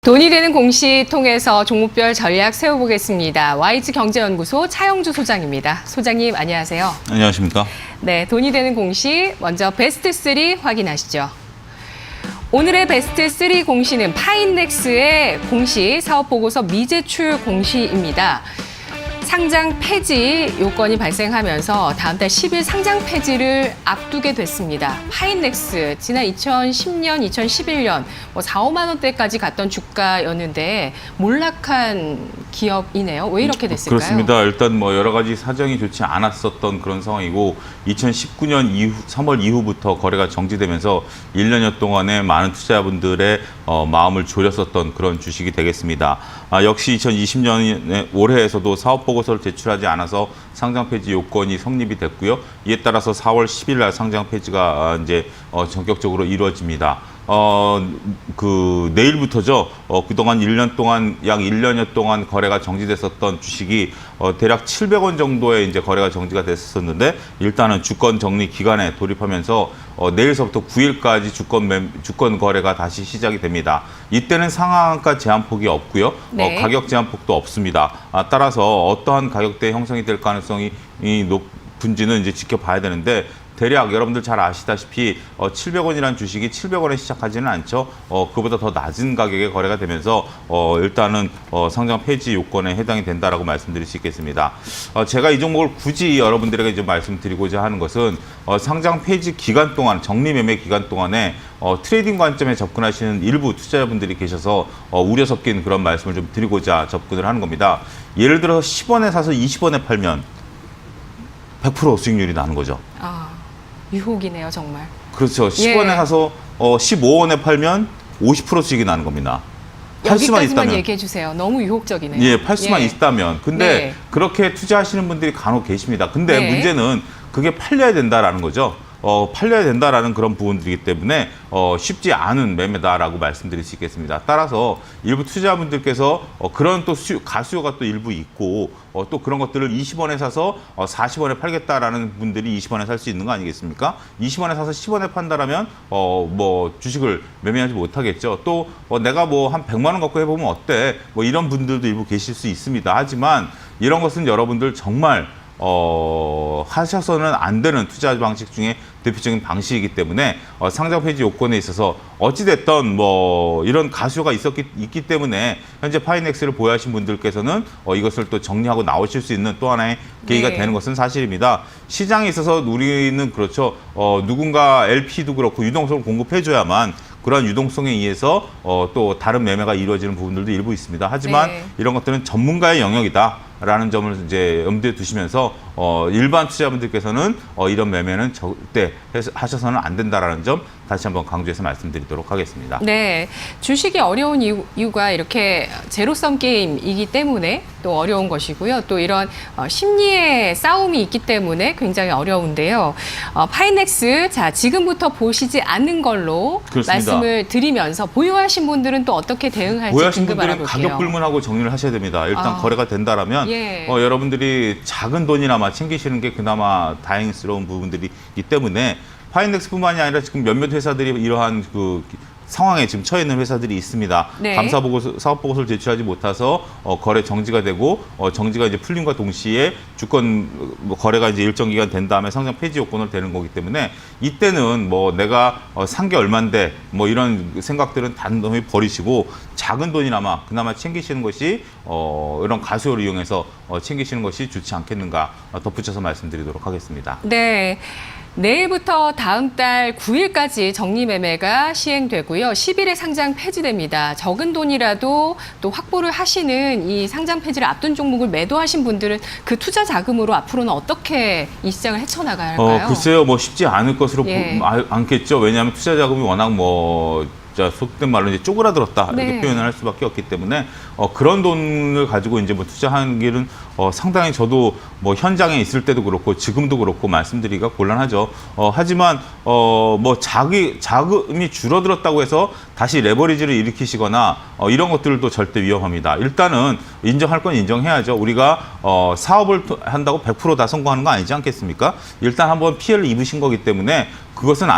돈이 되는 공시 통해서 종목별 전략 세워보겠습니다. YG경제연구소 차영주 소장입니다. 소장님 안녕하세요. 안녕하십니까? 네, 돈이 되는 공시 먼저 베스트 3 확인하시죠. 오늘의 베스트 3 공시는 파인넥스의 공시 사업보고서 미제출 공시입니다. 상장 폐지 요건이 발생하면서 다음 달 10일 상장 폐지를 앞두게 됐습니다. 파인넥스 지난 2010년, 2011년 4, 5만 원대까지 갔던 주가였는데 몰락한 기업이네요. 왜 이렇게 됐을까요? 그렇습니다. 일단 여러 가지 사정이 좋지 않았었던 그런 상황이고 2019년 이후 3월 이후부터 거래가 정지되면서 1년여 동안에 많은 투자자분들의 마음을 졸였었던 그런 주식이 되겠습니다. 역시 2020년 올해에서도 사업보고서를 제출하지 않아서 상장 폐지 요건이 성립이 됐고요. 이에 따라서 4월 10일 날 상장 폐지가 이제 전격적으로 이루어집니다. 내일부터죠. 그동안 1년 동안, 약 1년여 동안 거래가 정지됐었던 주식이 대략 700원 정도의 이제 거래가 정지가 됐었는데 일단은 주권 정리 기간에 돌입하면서 내일서부터 9일까지 주권 거래가 다시 시작이 됩니다. 이때는 상한가 제한폭이 없고요. 네. 가격 제한폭도 없습니다. 따라서 어떠한 가격대 형성이 될 가능성이 높은지는 이제 지켜봐야 되는데 대략 여러분들 잘 아시다시피 700원이라는 주식이 700원에 시작하지는 않죠. 그보다 더 낮은 가격에 거래가 되면서 일단은 상장 폐지 요건에 해당이 된다라고 말씀드릴 수 있겠습니다. 제가 이 종목을 굳이 여러분들에게 좀 말씀드리고자 하는 것은 상장 폐지 기간 동안, 정리 매매 기간 동안에 트레이딩 관점에 접근하시는 일부 투자자분들이 계셔서 우려 섞인 그런 말씀을 좀 드리고자 접근을 하는 겁니다. 예를 들어서 10원에 사서 20원에 팔면 100% 수익률이 나는 거죠. 유혹이네요, 정말. 그렇죠. 10원에 사서 15원에 팔면 50% 수익이 나는 겁니다. 팔 수만 여기까지만 있다면. 얘기해 주세요. 너무 유혹적이네요. 예, 팔 수만 있다면. 근데 네. 그렇게 투자하시는 분들이 간혹 계십니다. 근데 네. 문제는 그게 팔려야 된다라는 거죠. 팔려야 된다라는 그런 부분들이기 때문에 쉽지 않은 매매다라고 말씀드릴 수 있겠습니다. 따라서 일부 투자자분들께서 그런 또 가수요가 또 일부 있고 또 그런 것들을 20원에 사서 40원에 팔겠다라는 분들이 20원에 살 수 있는 거 아니겠습니까? 20원에 사서 10원에 판다라면 주식을 매매하지 못하겠죠. 또 내가 한 100만 원 갖고 해보면 어때? 이런 분들도 일부 계실 수 있습니다. 하지만 이런 것은 여러분들 정말 하셔서는 안 되는 투자 방식 중에 대표적인 방식이기 때문에 상장 폐지 요건에 있어서 어찌됐던 이런 가수요가 있기 때문에 현재 파이넥스를 보유하신 분들께서는 이것을 또 정리하고 나오실 수 있는 또 하나의 계기가 되는 것은 사실입니다. 시장에 있어서 우리는 그렇죠. 누군가 LP도 그렇고 유동성을 공급해줘야만 그러한 유동성에 의해서 또 다른 매매가 이루어지는 부분들도 일부 있습니다. 하지만 이런 것들은 전문가의 영역이다라는 점을 이제 염두에 두시면서 일반 투자자분들께서는 이런 매매는 절대 하셔서는 안 된다라는 점 다시 한번 강조해서 말씀드리도록 하겠습니다. 네, 주식이 어려운 이유가 이렇게 제로섬 게임이기 때문에 또 어려운 것이고요. 또 이런 심리의 싸움이 있기 때문에 굉장히 어려운데요. 파이넥스, 자 지금부터 보시지 않는 걸로 그렇습니다. 말씀을 드리면서 보유하신 분들은 또 어떻게 대응할지 보유하신 등급 분들은 알아볼게요. 가격 불문하고 정리를 하셔야 됩니다. 일단 거래가 된다라면 여러분들이 작은 돈이나마 챙기시는 게 그나마 다행스러운 부분들이 있기 때문에 파인넥스뿐만이 아니라 지금 몇몇 회사들이 이러한 상황에 지금 처해 있는 회사들이 있습니다. 네. 사업보고서를 제출하지 못해서 거래 정지가 되고 정지가 이제 풀림과 동시에 주권 거래가 이제 일정 기간 된 다음에 상장 폐지 요건을 되는 거기 때문에 이때는 내가 산 게 얼만데 이런 생각들은 단단히 버리시고 작은 돈이나마 그나마 챙기시는 것이 이런 가수요를 이용해서 챙기시는 것이 좋지 않겠는가 덧붙여서 말씀드리도록 하겠습니다. 네. 내일부터 다음 달 9일까지 정리 매매가 시행되고요. 10일에 상장 폐지됩니다. 적은 돈이라도 또 확보를 하시는 이 상장 폐지를 앞둔 종목을 매도하신 분들은 그 투자 자금으로 앞으로는 어떻게 이 시장을 헤쳐나가야 할까요? 글쎄요, 쉽지 않을 것으로 않겠죠. 왜냐하면 투자 자금이 워낙 속된 말로 이제 쪼그라들었다 이렇게 표현을 할 수밖에 없기 때문에 그런 돈을 가지고 이제 투자하는 길은 상당히 저도 현장에 있을 때도 그렇고 지금도 그렇고 말씀드리기가 곤란하죠. 하지만 자금이 줄어들었다고 해서 다시 레버리지를 일으키시거나 이런 것들도 절대 위험합니다. 일단은 인정할 건 인정해야죠. 우리가 사업을 한다고 100% 다 성공하는 거 아니지 않겠습니까? 일단 한번 피해를 입으신 거기 때문에 그것은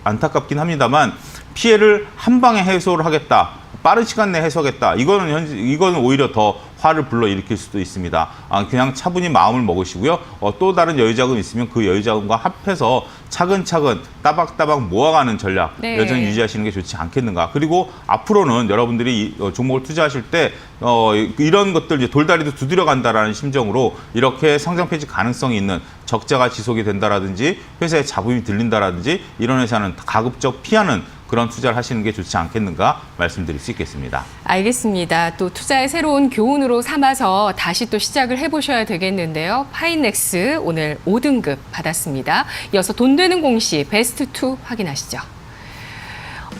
안타깝긴 합니다만 피해를 한 방에 해소를 하겠다. 빠른 시간 내에 해소하겠다. 이거는 오히려 더 화를 불러일으킬 수도 있습니다. 그냥 차분히 마음을 먹으시고요. 또 다른 여유자금 있으면 그 여유자금과 합해서 차근차근 따박따박 모아가는 전략 네. 여전히 유지하시는 게 좋지 않겠는가. 그리고 앞으로는 여러분들이 종목을 투자하실 때 이런 것들 이제 돌다리도 두드려 간다라는 심정으로 이렇게 상장 폐지 가능성이 있는 적자가 지속이 된다라든지 회사의 잡음이 들린다라든지 이런 회사는 가급적 피하는 그런 투자를 하시는 게 좋지 않겠는가 말씀드릴 수 있겠습니다. 알겠습니다. 또 투자의 새로운 교훈으로 삼아서 다시 또 시작을 해보셔야 되겠는데요. 파인넥스 오늘 5등급 받았습니다. 이어서 돈 되는 공시 베스트2 확인하시죠.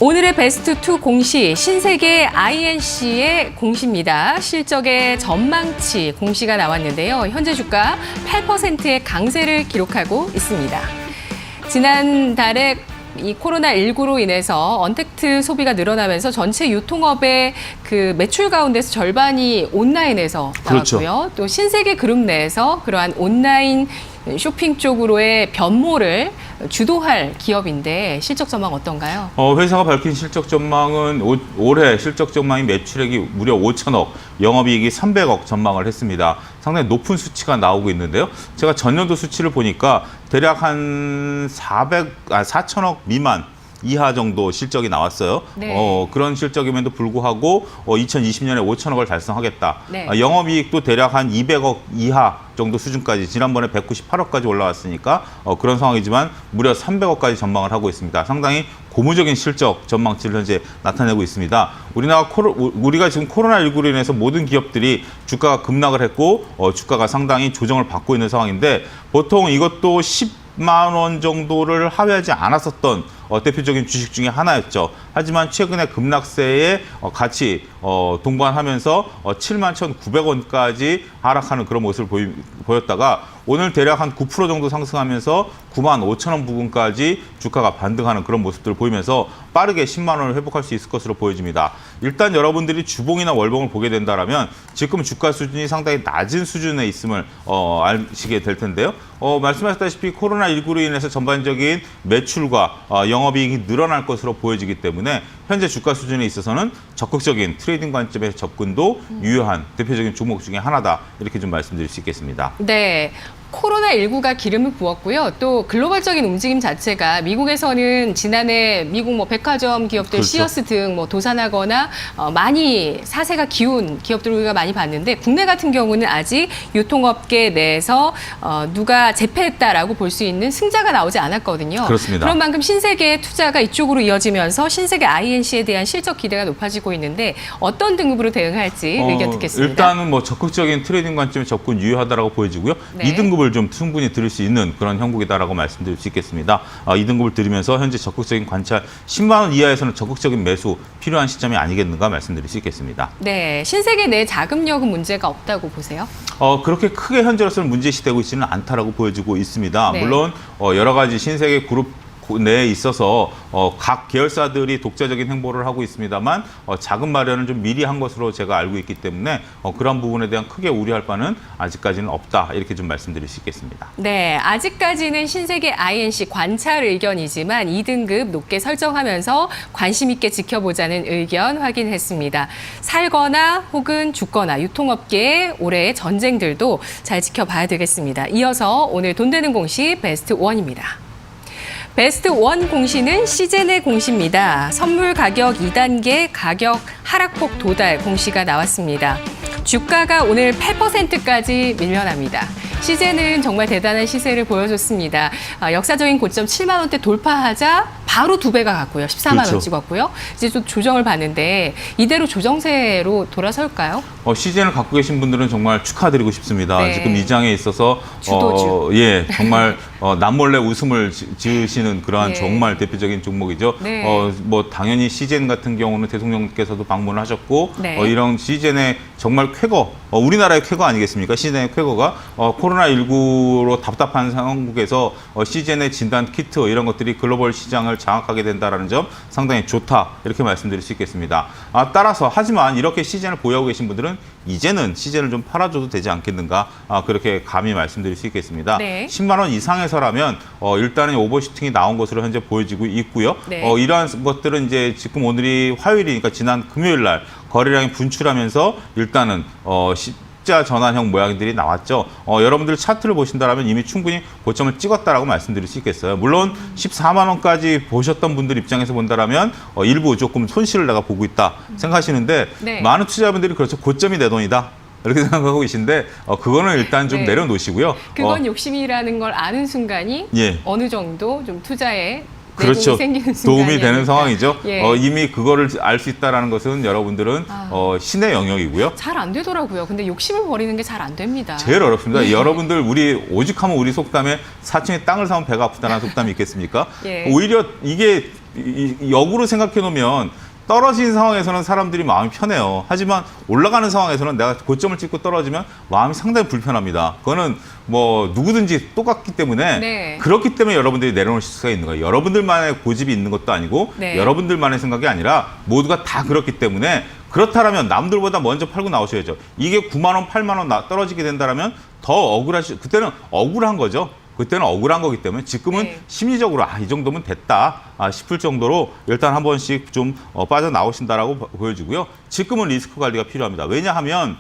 오늘의 베스트2 공시 신세계 INC의 공시입니다. 실적의 전망치 공시가 나왔는데요. 현재 주가 8%의 강세를 기록하고 있습니다. 지난달에 이 코로나19로 인해서 언택트 소비가 늘어나면서 전체 유통업의 그 매출 가운데서 절반이 온라인에서 나왔고요. 그렇죠. 또 신세계 그룹 내에서 그러한 온라인 쇼핑 쪽으로의 변모를 주도할 기업인데 실적 전망 어떤가요? 회사가 밝힌 실적 전망은 올해 실적 전망이 매출액이 무려 5천억, 영업이익이 300억 전망을 했습니다. 상당히 높은 수치가 나오고 있는데요. 제가 전년도 수치를 보니까 대략 한 4천억 미만 이하 정도 실적이 나왔어요. 네. 그런 실적임에도 불구하고 2020년에 5천억을 달성하겠다. 네. 영업이익도 대략 한 200억 이하 정도 수준까지 지난번에 198억까지 올라왔으니까 그런 상황이지만 무려 300억까지 전망을 하고 있습니다. 상당히 고무적인 실적 전망치를 현재 나타내고 있습니다. 우리가 지금 코로나19로 인해서 모든 기업들이 주가가 급락을 했고 주가가 상당히 조정을 받고 있는 상황인데 보통 이것도 10만 원 정도를 하회하지 않았었던 대표적인 주식 중에 하나였죠. 하지만 최근에 급락세에 같이 동반하면서 7만 1,900원까지 하락하는 그런 모습을 보였다가 오늘 대략 한 9% 정도 상승하면서 9만 5천 원 부근까지 주가가 반등하는 그런 모습들을 보이면서 빠르게 10만 원을 회복할 수 있을 것으로 보여집니다. 일단 여러분들이 주봉이나 월봉을 보게 된다면 지금 주가 수준이 상당히 낮은 수준에 있음을 아시게 될 텐데요. 말씀하셨다시피 코로나19로 인해서 전반적인 매출과 영업이익이 늘어날 것으로 보여지기 때문에 현재 주가 수준에 있어서는 적극적인 트레이딩 관점에서 접근도 유효한 대표적인 종목 중에 하나다. 이렇게 좀 말씀드릴 수 있겠습니다. 네. 코로나19가 기름을 부었고요. 또 글로벌적인 움직임 자체가 미국에서는 지난해 미국 백화점 기업들 그렇죠. 시어스 등 도산하거나 많이 사세가 기운 기업들을 우리가 많이 봤는데 국내 같은 경우는 아직 유통업계 내에서 누가 재패했다라고 볼 수 있는 승자가 나오지 않았거든요. 그렇습니다. 그런 만큼 신세계의 투자가 이쪽으로 이어지면서 신세계 INC에 대한 실적 기대가 높아지고 있는데 어떤 등급으로 대응할지 의견 듣겠습니다. 일단은 적극적인 트레이딩 관점에 접근 유효하다라고 보여지고요. 네. 2등급을 좀 충분히 들을 수 있는 그런 형국이다라고 말씀드릴 수 있겠습니다. 2등급을 들으면서 현재 적극적인 관찰 10만 원 이하에서는 적극적인 매수 필요한 시점이 아니겠는가 말씀드릴 수 있겠습니다. 네, 신세계 내 자금력은 문제가 없다고 보세요? 그렇게 크게 현재로서는 문제시되고 있지는 않다라고 보여지고 있습니다. 네. 물론 여러 가지 신세계 그룹 내에 있어서 각 계열사들이 독자적인 행보를 하고 있습니다만 자금 마련을 좀 미리 한 것으로 제가 알고 있기 때문에 그런 부분에 대한 크게 우려할 바는 아직까지는 없다. 이렇게 좀 말씀드릴 수 있겠습니다. 네, 아직까지는 신세계 INC 관찰 의견이지만 2등급 높게 설정하면서 관심 있게 지켜보자는 의견 확인했습니다. 살거나 혹은 죽거나 유통업계의 올해의 전쟁들도 잘 지켜봐야 되겠습니다. 이어서 오늘 돈 되는 공시 베스트 1입니다. 베스트 1 공시는 시젠의 공시입니다. 선물 가격 2단계 가격 하락폭 도달 공시가 나왔습니다. 주가가 오늘 8%까지 밀려납니다. 시젠은 정말 대단한 시세를 보여줬습니다. 역사적인 고점 7만 원대 돌파하자 바로 2배가 갔고요. 14만 그렇죠. 원 찍었고요. 이제 좀 조정을 봤는데 이대로 조정세로 돌아설까요? 시즌을 갖고 계신 분들은 정말 축하드리고 싶습니다. 네. 지금 이 장에 있어서 주도주. 정말 남몰래 웃음을 지으시는 그러한 네. 정말 대표적인 종목이죠. 네. 당연히 시즌 같은 경우는 대통령께서도 방문을 하셨고 네. 이런 시즌의 정말 쾌거, 우리나라의 쾌거 아니겠습니까? 시즌의 쾌거가 코로나19로 답답한 상황국에서 시즌의 진단 키트 이런 것들이 글로벌 시장을 시장을 장악하게 된다는 점 상당히 좋다 이렇게 말씀드릴 수 있겠습니다. 따라서 하지만 이렇게 시즌을 보유하고 계신 분들은 이제는 시즌을 좀 팔아줘도 되지 않겠는가 그렇게 감히 말씀드릴 수 있겠습니다. 네. 10만 원 이상에서라면 일단은 오버슈팅이 나온 것으로 현재 보여지고 있고요. 네. 이러한 것들은 이제 지금 오늘이 화요일이니까 지난 금요일 날 거래량이 분출하면서 일단은 십자 전환형 모양들이 나왔죠. 여러분들 차트를 보신다면 이미 충분히 고점을 찍었다라고 말씀드릴 수 있겠어요. 물론 14만 원까지 보셨던 분들 입장에서 본다라면 일부 조금 손실을 내가 보고 있다 생각하시는데 네. 많은 투자자분들이 그렇죠. 고점이 내 돈이다. 이렇게 생각하고 계신데 그거는 일단 좀 네. 내려놓으시고요. 그건 욕심이라는 걸 아는 순간이 예. 어느 정도 좀 투자에 그렇죠. 생기는 도움이 되는 순간이니까. 상황이죠. 예. 이미 그거를 알 수 있다는 것은 여러분들은 신의 영역이고요. 잘 안 되더라고요. 근데 욕심을 버리는 게 잘 안 됩니다. 제일 어렵습니다. 여러분들 오직하면 우리 속담에 사층에 땅을 사면 배가 아프다는 속담이 있겠습니까? 예. 오히려 이게 역으로 생각해 놓으면 떨어진 상황에서는 사람들이 마음이 편해요. 하지만 올라가는 상황에서는 내가 고점을 찍고 떨어지면 마음이 상당히 불편합니다. 그거는 뭐 누구든지 똑같기 때문에 네. 그렇기 때문에 여러분들이 내려놓으실 수가 있는 거예요. 여러분들만의 고집이 있는 것도 아니고 네. 여러분들만의 생각이 아니라 모두가 다 그렇기 때문에 그렇다면 남들보다 먼저 팔고 나오셔야죠. 이게 9만 원, 8만 원 떨어지게 된다면 더 그때는 억울한 거죠. 그때는 억울한 거기 때문에 지금은 네. 심리적으로 이 정도면 됐다 싶을 정도로 일단 한 번씩 좀 빠져나오신다라고 보여지고요. 지금은 리스크 관리가 필요합니다. 왜냐하면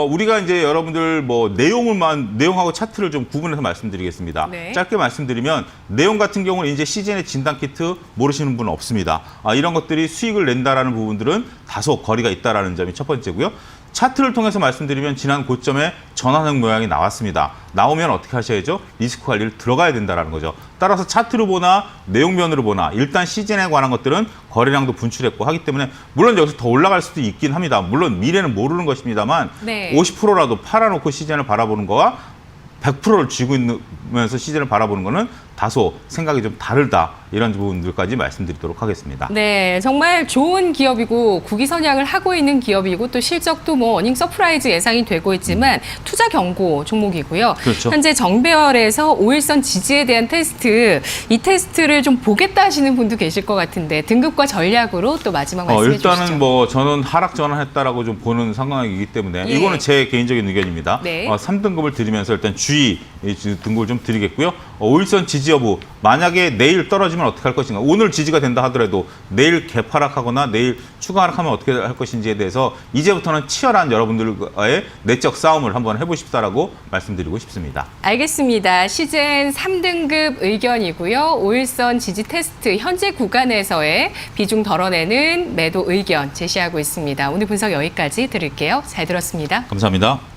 우리가 이제 여러분들 내용하고 차트를 좀 구분해서 말씀드리겠습니다. 네. 짧게 말씀드리면 내용 같은 경우는 이제 시즌의 진단 키트 모르시는 분은 없습니다. 이런 것들이 수익을 낸다라는 부분들은 다소 거리가 있다라는 점이 첫 번째고요. 차트를 통해서 말씀드리면 지난 고점에 전환형 모양이 나왔습니다. 나오면 어떻게 하셔야죠? 리스크 관리를 들어가야 된다는 거죠. 따라서 차트로 보나 내용면으로 보나 일단 시즌에 관한 것들은 거래량도 분출했고 하기 때문에 물론 여기서 더 올라갈 수도 있긴 합니다. 물론 미래는 모르는 것입니다만 네. 50%라도 팔아놓고 시즌을 바라보는 거와 100%를 쥐고 있으면서 시즌을 바라보는 거는 다소 생각이 좀 다르다. 이런 부분들까지 말씀드리도록 하겠습니다. 네, 정말 좋은 기업이고 국위선양을 하고 있는 기업이고 또 실적도 어닝 서프라이즈 예상이 되고 있지만 투자 경고 종목이고요. 그렇죠. 현재 정배열에서 5일선 지지에 대한 테스트, 이 테스트를 좀 보겠다 하시는 분도 계실 것 같은데 등급과 전략으로 또 마지막 말씀해 주시죠. 일단은 저는 하락 전환했다라고 좀 보는 상황이기 때문에 예. 이거는 제 개인적인 의견입니다. 네. 3등급을 드리면서 일단 주의 등급을 좀 드리겠고요. 5일선 지지 여부, 만약에 내일 떨어지면 어떻게 할 것인가. 오늘 지지가 된다 하더라도 내일 개파락하거나 내일 추가 하락하면 어떻게 할 것인지에 대해서 이제부터는 치열한 여러분들과의 내적 싸움을 한번 해보십사라고 말씀드리고 싶습니다. 알겠습니다. 시즌 3등급 의견이고요. 5일선 지지 테스트 현재 구간에서의 비중 덜어내는 매도 의견 제시하고 있습니다. 오늘 분석 여기까지 들을게요. 잘 들었습니다. 감사합니다.